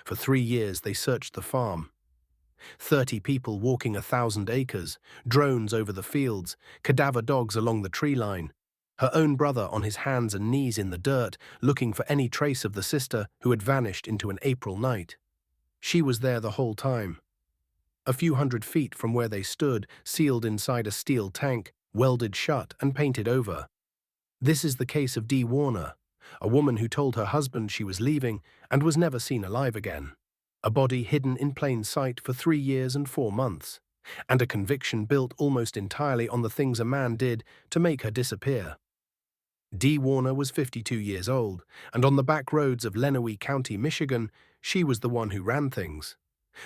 For 3 years they searched the farm. 30 people walking 1,000 acres, drones over the fields, cadaver dogs along the tree line. Her own brother on his hands and knees in the dirt, looking for any trace of the sister who had vanished into an April night. She was there the whole time. A few hundred feet from where they stood, sealed inside a steel tank, welded shut and painted over. This is the case of Dee Warner, a woman who told her husband she was leaving and was never seen alive again. A body hidden in plain sight for 3 years and 4 months, and a conviction built almost entirely on the things a man did to make her disappear. Dee Warner was 52 years old, and on the back roads of Lenawee County, Michigan, she was the one who ran things.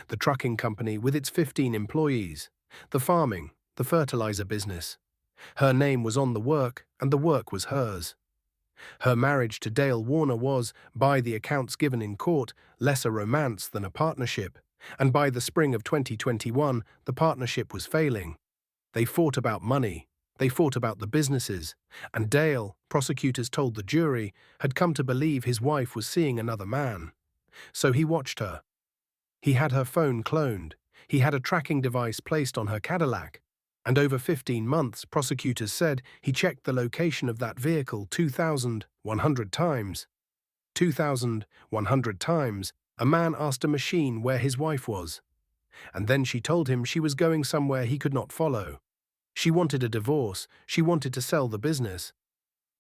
The trucking company with its 15 employees, the farming, the fertilizer business. Her name was on the work, and the work was hers. Her marriage to Dale Warner was, by the accounts given in court, less a romance than a partnership, and by the spring of 2021, the partnership was failing. They fought about money, they fought about the businesses, and Dale, prosecutors told the jury, had come to believe his wife was seeing another man. So he watched her. He had her phone cloned, he had a tracking device placed on her Cadillac, and over 15 months, prosecutors said, he checked the location of that vehicle 2,100 times. 2,100 times, a man asked a machine where his wife was. And then she told him she was going somewhere he could not follow. She wanted a divorce, she wanted to sell the business.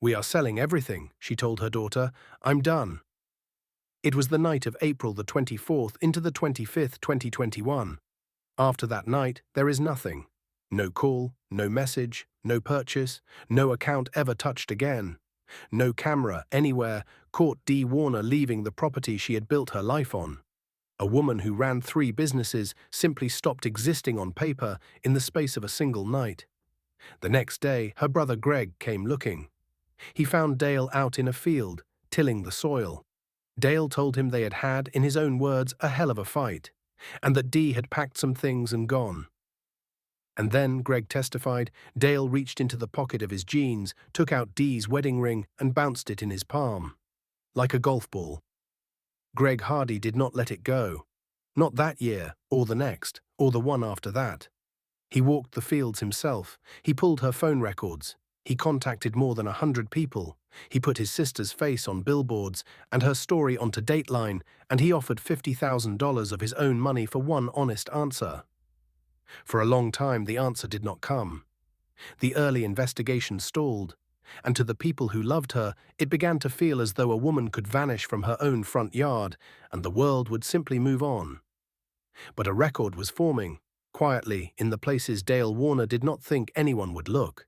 "We are selling everything," she told her daughter. "I'm done." It was the night of April the 24th into the 25th, 2021. After that night, there is nothing. No call, no message, no purchase, no account ever touched again. No camera anywhere caught Dee Warner leaving the property she had built her life on. A woman who ran 3 businesses simply stopped existing on paper in the space of a single night. The next day, her brother Greg came looking. He found Dale out in a field, tilling the soil. Dale told him they had, in his own words, a hell of a fight, and that Dee had packed some things and gone. And then, Greg testified, Dale reached into the pocket of his jeans, took out Dee's wedding ring and bounced it in his palm. Like a golf ball. Greg Hardy did not let it go. Not that year, or the next, or the one after that. He walked the fields himself. He pulled her phone records. He contacted more than 100 people. He put his sister's face on billboards and her story onto Dateline, and he offered $50,000 of his own money for one honest answer. For a long time, the answer did not come. The early investigation stalled, and to the people who loved her, it began to feel as though a woman could vanish from her own front yard, and the world would simply move on. But a record was forming, quietly, in the places Dale Warner did not think anyone would look.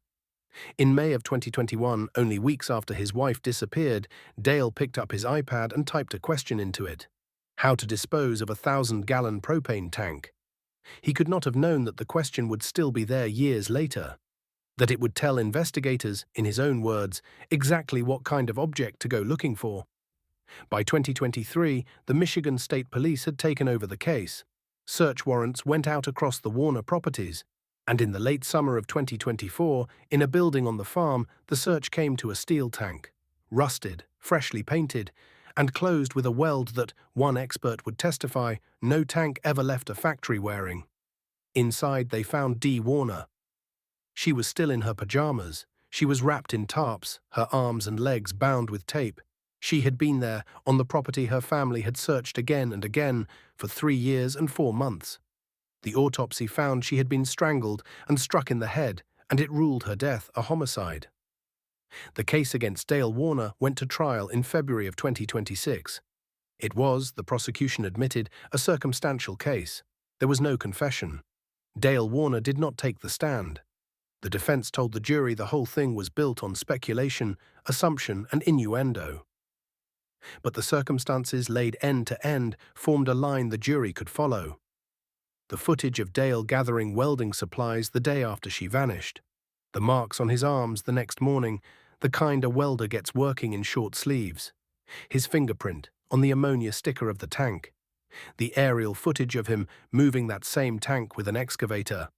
In May of 2021, only weeks after his wife disappeared, Dale picked up his iPad and typed a question into it. How to dispose of a 1,000-gallon propane tank. He could not have known that the question would still be there years later, that it would tell investigators, in his own words, exactly what kind of object to go looking for. By 2023, the Michigan State Police had taken over the case. Search warrants went out across the Warner properties, and in the late summer of 2024, in a building on the farm, the search came to a steel tank, rusted, freshly painted, and closed with a weld that, one expert would testify, no tank ever left a factory wearing. Inside they found Dee Warner. She was still in her pajamas. She was wrapped in tarps, her arms and legs bound with tape. She had been there, on the property her family had searched again and again, for 3 years and 4 months. The autopsy found she had been strangled and struck in the head, and it ruled her death a homicide. The case against Dale Warner went to trial in February of 2026. It was, the prosecution admitted, a circumstantial case. There was no confession. Dale Warner did not take the stand. The defense told the jury the whole thing was built on speculation, assumption, and innuendo. But the circumstances laid end to end formed a line the jury could follow. The footage of Dale gathering welding supplies the day after she vanished. The marks on his arms the next morning, the kind a welder gets working in short sleeves. His fingerprint on the ammonia sticker of the tank. The aerial footage of him moving that same tank with an excavator.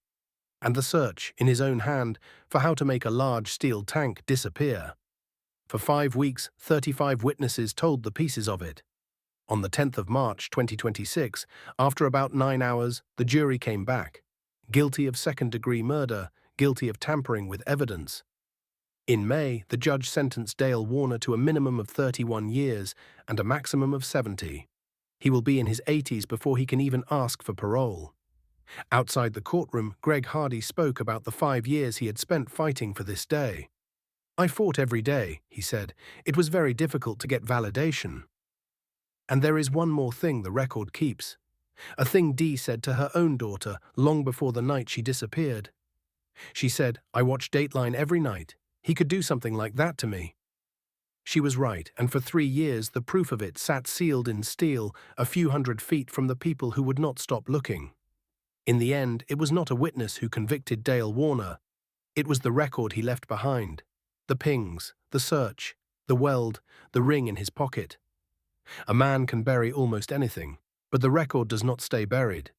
And the search, in his own hand, for how to make a large steel tank disappear. For 5 weeks, 35 witnesses told the pieces of it. On the 10th of March 2026, after about 9 hours, the jury came back. Guilty of second-degree murder, guilty of tampering with evidence. In May, the judge sentenced Dale Warner to a minimum of 31 years and a maximum of 70. He will be in his 80s before he can even ask for parole. Outside the courtroom, Greg Hardy spoke about the 5 years he had spent fighting for this day. "I fought every day," he said. "It was very difficult to get validation. And there is one more thing the record keeps. A thing Dee said to her own daughter long before the night she disappeared. She said, 'I watch Dateline every night. He could do something like that to me.' She was right, and for 3 years the proof of it sat sealed in steel a few hundred feet from the people who would not stop looking. In the end, it was not a witness who convicted Dale Warner. It was the record he left behind. The pings, the search, the weld, the ring in his pocket. A man can bury almost anything, but the record does not stay buried.